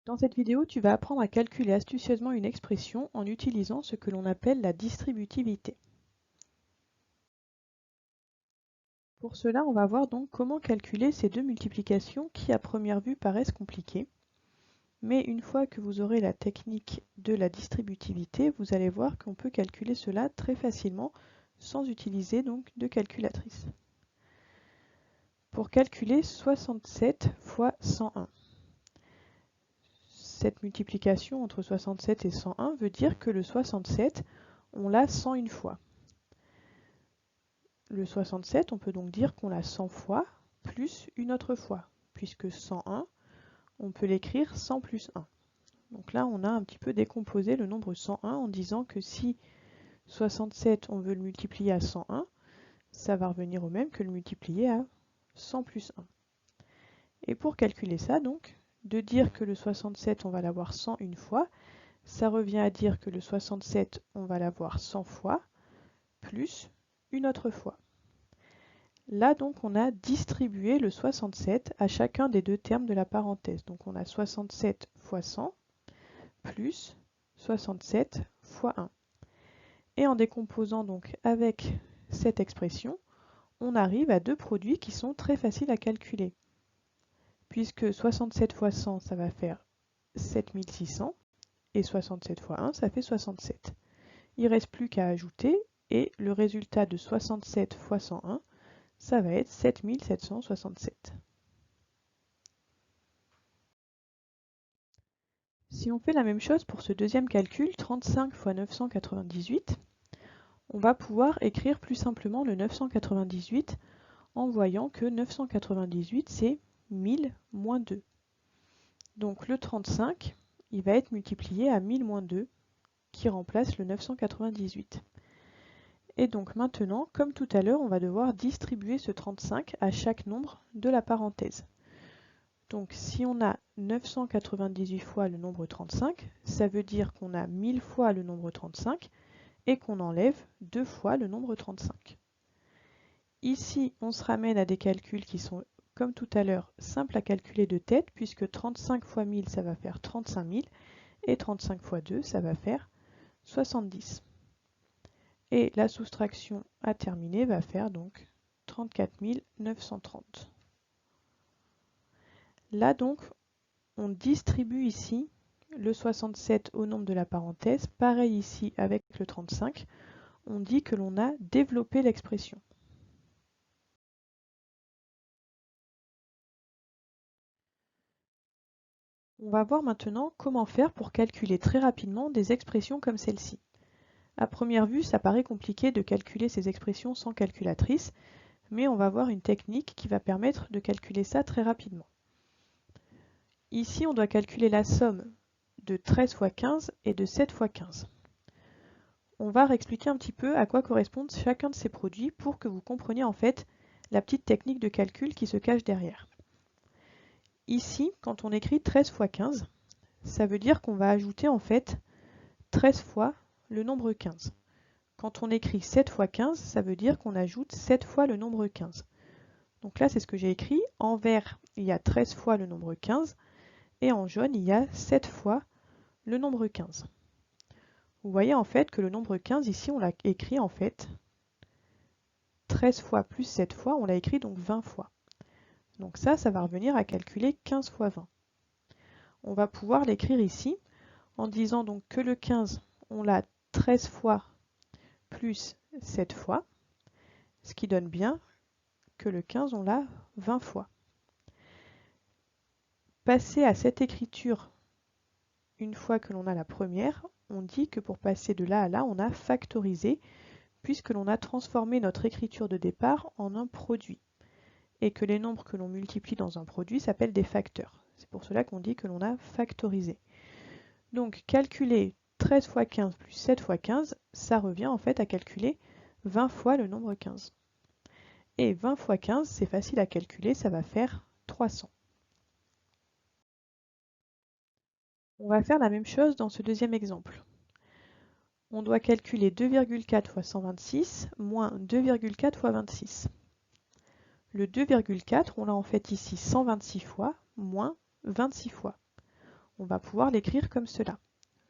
Dans cette vidéo, tu vas apprendre à calculer astucieusement une expression en utilisant ce que l'on appelle la distributivité. Pour cela, on va voir donc comment calculer ces deux multiplications qui à première vue paraissent compliquées. Mais une fois que vous aurez la technique de la distributivité, vous allez voir qu'on peut calculer cela très facilement sans utiliser donc de calculatrice. Pour calculer 67 fois 101. Cette multiplication entre 67 et 101 veut dire que le 67, on l'a 101 fois. Le 67, on peut donc dire qu'on l'a 100 fois plus une autre fois, puisque 101, on peut l'écrire 100 plus 1. Donc là, on a un petit peu décomposé le nombre 101 en disant que si 67, on veut le multiplier à 101, ça va revenir au même que le multiplier à 100 plus 1. Et pour calculer ça, donc, de dire que le 67, on va l'avoir 101 fois, ça revient à dire que le 67, on va l'avoir 100 fois, plus une autre fois. Là, donc, on a distribué le 67 à chacun des deux termes de la parenthèse. Donc, on a 67 fois 100 plus 67 fois 1. Et en décomposant donc avec cette expression, on arrive à deux produits qui sont très faciles à calculer. Puisque 67 fois 100, ça va faire 7600, et 67 fois 1, ça fait 67. Il ne reste plus qu'à ajouter, et le résultat de 67 fois 101, ça va être 7767. Si on fait la même chose pour ce deuxième calcul, 35 fois 998, on va pouvoir écrire plus simplement le 998 en voyant que 998 c'est 1000 moins 2. Donc le 35, il va être multiplié à 1000 moins 2 qui remplace le 998. Et donc maintenant, comme tout à l'heure, on va devoir distribuer ce 35 à chaque nombre de la parenthèse. Donc si on a 998 fois le nombre 35, ça veut dire qu'on a 1000 fois le nombre 35 et qu'on enlève 2 fois le nombre 35. Ici, on se ramène à des calculs qui sont, comme tout à l'heure, simples à calculer de tête, puisque 35 fois 1000, ça va faire 35 000, et 35 fois 2, ça va faire 70. Et la soustraction à terminer va faire donc 34 930. Là donc, on distribue ici le 67 au nombre de la parenthèse. Pareil ici avec le 35, on dit que l'on a développé l'expression. On va voir maintenant comment faire pour calculer très rapidement des expressions comme celle-ci. À première vue, ça paraît compliqué de calculer ces expressions sans calculatrice, mais on va voir une technique qui va permettre de calculer ça très rapidement. Ici, on doit calculer la somme de 13 fois 15 et de 7 fois 15. On va réexpliquer un petit peu à quoi correspondent chacun de ces produits pour que vous compreniez en fait la petite technique de calcul qui se cache derrière. Ici, quand on écrit 13 fois 15, ça veut dire qu'on va ajouter en fait 13 fois le nombre 15. Quand on écrit 7 fois 15, ça veut dire qu'on ajoute 7 fois le nombre 15. Donc là, c'est ce que j'ai écrit. En vert, il y a 13 fois le nombre 15 et en jaune, il y a 7 fois le nombre 15. Vous voyez en fait que le nombre 15, ici, on l'a écrit en fait 13 fois plus 7 fois, on l'a écrit donc 20 fois. Donc ça va revenir à calculer 15 fois 20. On va pouvoir l'écrire ici en disant donc que le 15, on l'a 13 fois plus 7 fois, ce qui donne bien que le 15, on l'a 20 fois. Passer à cette écriture, une fois que l'on a la première, on dit que pour passer de là à là, on a factorisé, puisque l'on a transformé notre écriture de départ en un produit, et que les nombres que l'on multiplie dans un produit s'appellent des facteurs. C'est pour cela qu'on dit que l'on a factorisé. Donc calculer 13 fois 15 plus 7 fois 15, ça revient en fait à calculer 20 fois le nombre 15. Et 20 fois 15, c'est facile à calculer, ça va faire 300. On va faire la même chose dans ce deuxième exemple. On doit calculer 2,4 fois 126 moins 2,4 fois 26. Le 2,4, on l'a en fait ici 126 fois moins 26 fois. on va pouvoir l'écrire comme cela.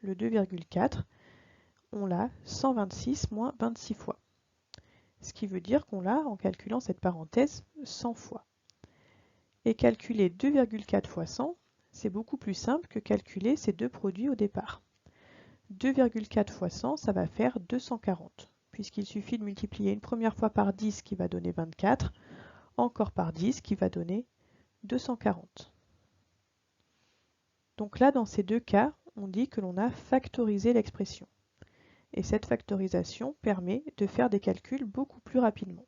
Le 2,4, on l'a 126 moins 26 fois. Ce qui veut dire qu'on l'a, en calculant cette parenthèse, 100 fois. Et calculer 2,4 fois 100, c'est beaucoup plus simple que calculer ces deux produits au départ. 2,4 fois 100, ça va faire 240, puisqu'il suffit de multiplier une première fois par 10 qui va donner 24, encore par 10 qui va donner 240. Donc là, dans ces deux cas, on dit que l'on a factorisé l'expression. Et cette factorisation permet de faire des calculs beaucoup plus rapidement.